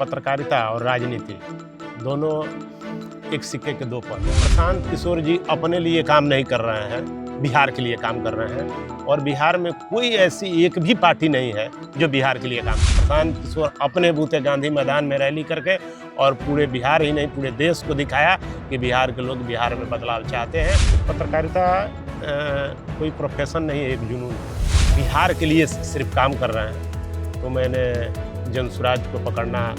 पत्रकारिता और राजनीति दोनों एक सिक्के के दो पहलू। प्रशांत किशोर जी अपने लिए काम नहीं कर रहे हैं, बिहार के लिए काम कर रहे हैं और बिहार में कोई ऐसी एक भी पार्टी नहीं है जो बिहार के लिए काम करे। प्रशांत किशोर अपने बूते गांधी मैदान में रैली करके और पूरे बिहार ही नहीं पूरे देश को दिखाया कि बिहार के लोग बिहार में बदलाव चाहते हैं। पत्रकारिता कोई प्रोफेशन नहीं है, एक जुनून है। बिहार के लिए सिर्फ काम कर रहे हैं तो मैंने जनसुराज को पकड़ना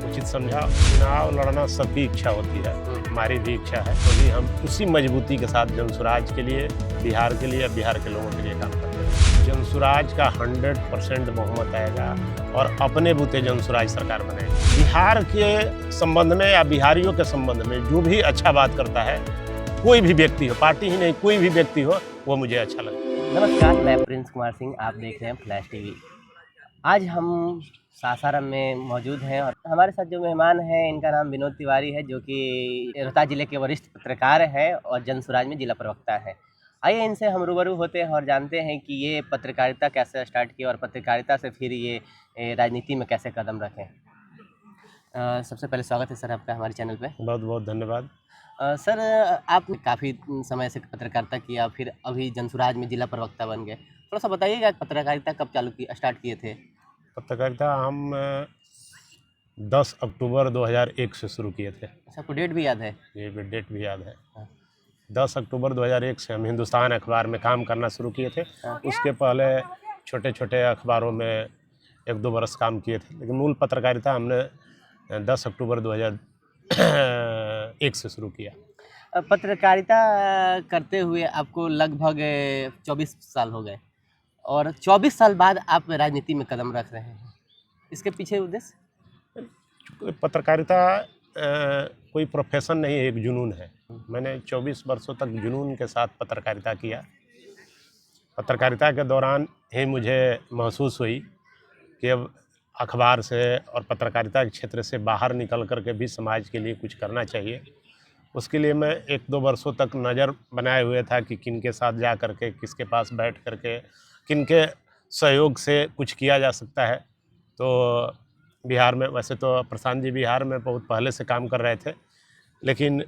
उचित समझा। चुनाव लड़ना सबकी इच्छा होती है, हमारी भी इच्छा है, तो भी हम उसी मजबूती के साथ जनसुराज के लिए, बिहार के लिए, बिहार के लोगों के लिए काम करते हैं। जनसुराज का 100% बहुमत आएगा और अपने बूते जनसुराज सरकार बनेगी। बिहार के संबंध में या बिहारियों के संबंध में जो भी अच्छा बात करता है, कोई भी व्यक्ति हो, पार्टी ही नहीं कोई भी व्यक्ति हो, वो मुझे अच्छा लगता है। नमस्कार, मैं प्रिंस कुमार सिंह, आप देख रहे हैं फ्लैश टीवी। आज हम सासाराम में मौजूद हैं और हमारे साथ जो मेहमान हैं इनका नाम विनोद तिवारी है, जो कि रोहतास जिले के वरिष्ठ पत्रकार हैं और जनसुराज में जिला प्रवक्ता है। आइए इनसे हम रूबरू होते हैं और जानते हैं कि ये पत्रकारिता कैसे स्टार्ट की और पत्रकारिता से फिर ये राजनीति में कैसे कदम रखें। सबसे पहले स्वागत है सर आपका हमारे चैनल पे। बहुत बहुत धन्यवाद। सर, आपने काफ़ी समय से पत्रकारिता किया, फिर अभी जनसुराज में जिला प्रवक्ता बन गए। थोड़ा सा बताइएगा पत्रकारिता कब स्टार्ट किए थे? पत्रकारिता हम 10 अक्टूबर 2001 से शुरू किए थे। अच्छा, आपको डेट भी याद है? ये भी डेट भी याद है। हाँ। 10 अक्टूबर 2001 से हम हिंदुस्तान अखबार में काम करना शुरू किए थे। हाँ। उसके पहले छोटे छोटे अखबारों में 1-2 बरस काम किए थे, लेकिन मूल पत्रकारिता हमने 10 अक्टूबर 2001 से शुरू किया। पत्रकारिता करते हुए आपको लगभग 24 साल हो गए और 24 साल बाद आप राजनीति में कदम रख रहे हैं। इसके पीछे उद्देश्य? पत्रकारिता कोई प्रोफेशन नहीं है, एक जुनून है। मैंने 24 वर्षों तक जुनून के साथ पत्रकारिता किया। पत्रकारिता के दौरान ही मुझे महसूस हुई कि अब अखबार से और पत्रकारिता के क्षेत्र से बाहर निकल कर के भी समाज के लिए कुछ करना चाहिए। उसके लिए मैं 1-2 वर्षों तक नज़र बनाए हुए था कि किन के साथ जा कर के, किसके पास बैठ कर के, किन के सहयोग से कुछ किया जा सकता है। तो बिहार में वैसे तो प्रशांत जी बिहार में बहुत पहले से काम कर रहे थे, लेकिन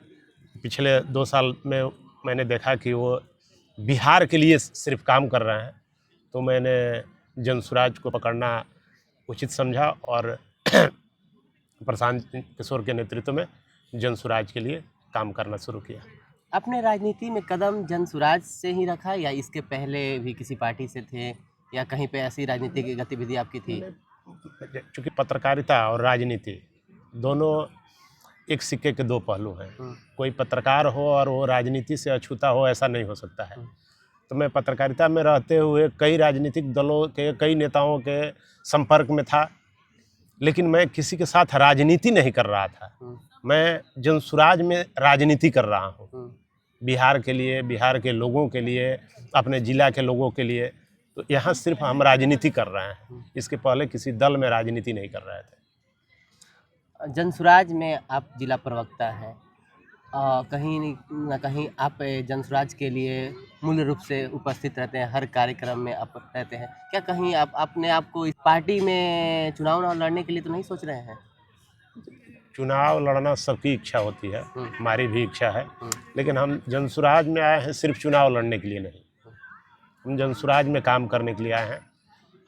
पिछले 2 साल में मैंने देखा कि वो बिहार के लिए सिर्फ काम कर रहे हैं, तो मैंने जनसुराज को पकड़ना उचित समझा और प्रशांत किशोर के नेतृत्व में जनसुराज के लिए काम करना शुरू किया। आपने राजनीति में कदम जनसुराज से ही रखा या इसके पहले भी किसी पार्टी से थे या कहीं पे ऐसी राजनीतिक गतिविधि आपकी थी? चूँकि पत्रकारिता और राजनीति दोनों एक सिक्के के दो पहलू हैं। कोई पत्रकार हो और वो राजनीति से अछूता हो, ऐसा नहीं हो सकता है। तो मैं पत्रकारिता में रहते हुए कई राजनीतिक दलों के, कई नेताओं के संपर्क में था, लेकिन मैं किसी के साथ राजनीति नहीं कर रहा था। मैं जनसुराज में राजनीति कर रहा हूँ, बिहार के लिए, बिहार के लोगों के लिए, अपने ज़िला के लोगों के लिए। तो यहाँ सिर्फ हम राजनीति कर रहे हैं, इसके पहले किसी दल में राजनीति नहीं कर रहे थे। जनसुराज में आप जिला प्रवक्ता हैं, कहीं ना कहीं आप जनसुराज के लिए मूल रूप से उपस्थित रहते हैं, हर कार्यक्रम में आप रहते हैं। क्या कहीं आप अपने आप को इस पार्टी में चुनाव लड़ने के लिए तो नहीं सोच रहे हैं? चुनाव लड़ना सबकी इच्छा होती है, हमारी भी इच्छा है, लेकिन हम जनसुराज में आए हैं सिर्फ चुनाव लड़ने के लिए नहीं। हम जनसुराज में काम करने के लिए आए हैं।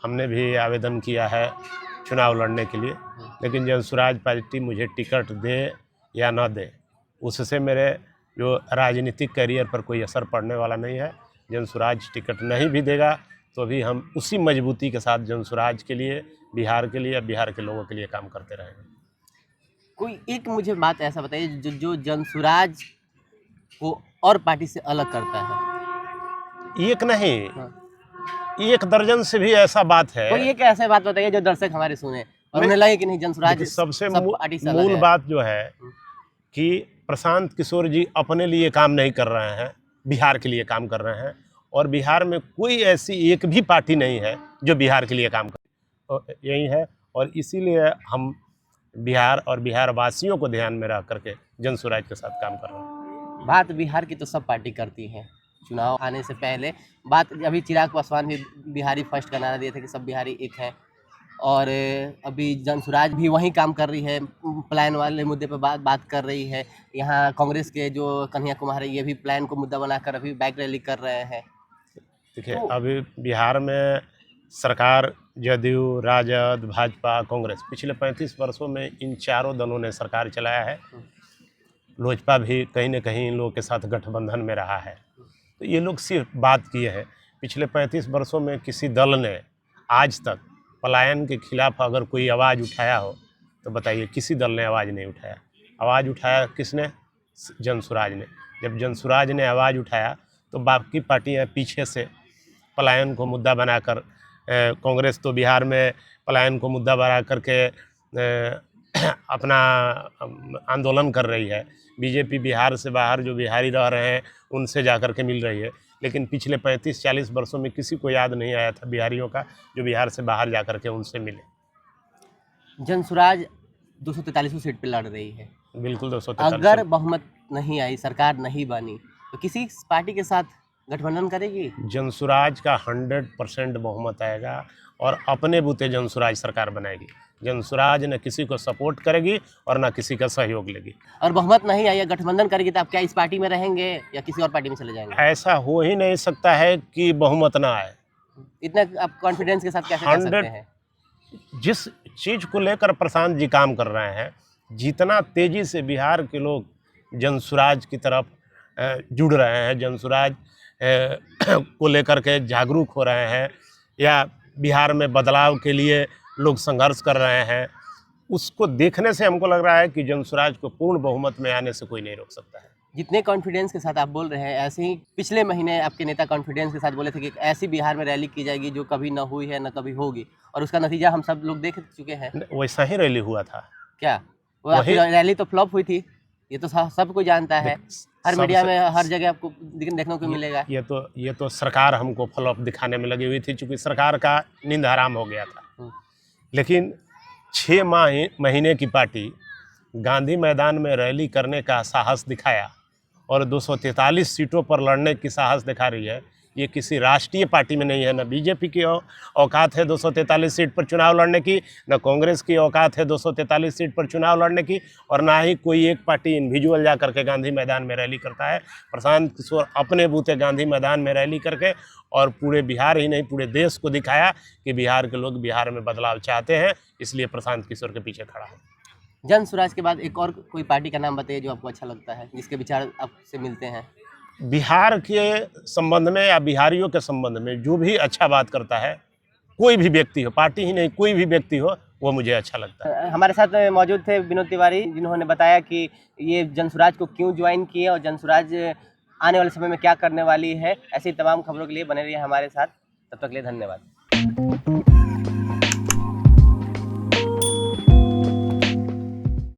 हमने भी आवेदन किया है चुनाव लड़ने के लिए, लेकिन जनसुराज पार्टी मुझे टिकट दे या ना दे, उससे मेरे जो राजनीतिक करियर पर कोई असर पड़ने वाला नहीं है। जनसुराज टिकट नहीं भी देगा तो भी हम उसी मजबूती के साथ जनसुराज के लिए, बिहार के लिए, बिहार के लोगों के लिए काम करते रहेंगे। कोई एक मुझे बात ऐसा बताइए जो जनसुराज को और पार्टी से अलग करता है। एक नहीं, 1 दर्जन से भी ऐसा बात है। कोई एक ऐसे बात बताइए जो दर्शक हमारे सुने और उन्हें लगे कि नहीं जनसुराज सबसे पार्टी से अलग मूल है। बात जो है कि प्रशांत किशोर जी अपने लिए काम नहीं कर रहे हैं, बिहार के लिए काम कर रहे हैं और बिहार में कोई ऐसी एक भी पार्टी नहीं है जो बिहार के लिए काम कर, यही है। और इसीलिए हम बिहार और बिहार वासियों को ध्यान में रख करके जनसुराज के साथ काम कर रहे हैं। बात बिहार की तो सब पार्टी करती है। चुनाव आने से पहले बात, अभी चिराग पासवान भी बिहारी फर्स्ट का नारा दिए थे कि सब बिहारी एक है। और अभी जनसुराज भी वही काम कर रही है, प्लान वाले मुद्दे पर बात कर रही है। यहाँ कांग्रेस के जो कन्हैया कुमार है ये भी प्लान को मुद्दा बनाकर अभी बाइक रैली कर रहे हैं। देखिए, अभी बिहार में सरकार जदयू, राजद, भाजपा, कांग्रेस पिछले 35 वर्षों में इन चारों दलों ने सरकार चलाया है। लोजपा भी कहीं न कहीं इन लोगों के साथ गठबंधन में रहा है। तो ये लोग सिर्फ बात किए हैं। पिछले 35 वर्षों में किसी दल ने आज तक पलायन के खिलाफ अगर कोई आवाज़ उठाया हो तो बताइए, किसी दल ने आवाज़ नहीं उठाया। आवाज़ उठाया किसने? जनसुराज ने। जब जनसुराज ने आवाज़ उठाया तो बाकी पार्टियां पीछे से पलायन को मुद्दा बनाकर, कांग्रेस तो बिहार में पलायन को मुद्दा बना करके अपना आंदोलन कर रही है। बीजेपी बिहार से बाहर जो बिहारी रह रहे हैं उनसे जाकर के मिल रही है। लेकिन पिछले 35-40 वर्षों में किसी को याद नहीं आया था बिहारियों का जो बिहार से बाहर जाकर के उनसे मिले। जनसुराज 243 सीट पे लड़ रही है। बिल्कुल 243। अगर बहुमत नहीं आई, सरकार नहीं बनी, तो किसी पार्टी के साथ गठबंधन करेगी? जनसुराज का 100% बहुमत आएगा और अपने बूते जनसुराज सरकार बनाएगी। जनसुराज न किसी को सपोर्ट करेगी और न किसी का सहयोग लेगी। और बहुमत नहीं आई या गठबंधन करेगी तो आप क्या इस पार्टी में रहेंगे या किसी और पार्टी में चले जाएंगे? ऐसा हो ही नहीं सकता है कि बहुमत ना आए। इतना आप कॉन्फिडेंस के साथ कैसे कह सकते हैं? जिस चीज़ को लेकर प्रशांत जी काम कर रहे हैं, जितना तेज़ी से बिहार के लोग जनसुराज की तरफ जुड़ रहे हैं, जनसुराज को लेकर के जागरूक हो रहे हैं या बिहार में बदलाव के लिए लोग संघर्ष कर रहे हैं, उसको देखने से हमको लग रहा है कि जनसुराज को पूर्ण बहुमत में आने से कोई नहीं रोक सकता है। जितने कॉन्फिडेंस के साथ आप बोल रहे हैं, ऐसे ही पिछले महीने आपके नेता कॉन्फिडेंस के साथ बोले थे कि ऐसी बिहार में रैली की जाएगी जो कभी ना हुई है ना कभी होगी, और उसका नतीजा हम सब लोग देख चुके हैं। वैसा ही रैली हुआ था क्या वो आपकी रैली तो फ्लॉप हुई थी, ये तो सब कोई जानता है। हर मीडिया में हर जगह आपको देखने को मिलेगा। ये तो सरकार हमको फ्लॉप दिखाने में लगी हुई थी, चूँकि सरकार का नींद हराम हो गया था। लेकिन 6 महीने की पार्टी गांधी मैदान में रैली करने का साहस दिखाया और 243 सीटों पर लड़ने की साहस दिखा रही है। ये किसी राष्ट्रीय पार्टी में नहीं है। न बीजेपी की औकात है 243 सीट पर चुनाव लड़ने की, न कांग्रेस की औकात है 243 सीट पर चुनाव लड़ने की, और ना ही कोई एक पार्टी इंडिविजुअल जा करके गांधी मैदान में रैली करता है। प्रशांत किशोर अपने बूते गांधी मैदान में रैली करके और पूरे बिहार ही नहीं पूरे देश को दिखाया कि बिहार के लोग बिहार में बदलाव चाहते हैं, इसलिए प्रशांत किशोर के पीछे खड़ा है। जनसुराज के बाद एक और कोई पार्टी का नाम बताइए जो आपको अच्छा लगता है, जिसके विचार आपसे मिलते हैं। बिहार के संबंध में या बिहारियों के संबंध में जो भी अच्छा बात करता है, कोई भी व्यक्ति हो, पार्टी ही नहीं कोई भी व्यक्ति हो, वो मुझे अच्छा लगता है। हमारे साथ मौजूद थे विनोद तिवारी, जिन्होंने बताया कि ये जनसुराज को क्यों ज्वाइन किए और जनसुराज आने वाले समय में क्या करने वाली है। ऐसी तमाम खबरों के लिए बने रहिए हमारे साथ। तब तक के लिए धन्यवाद।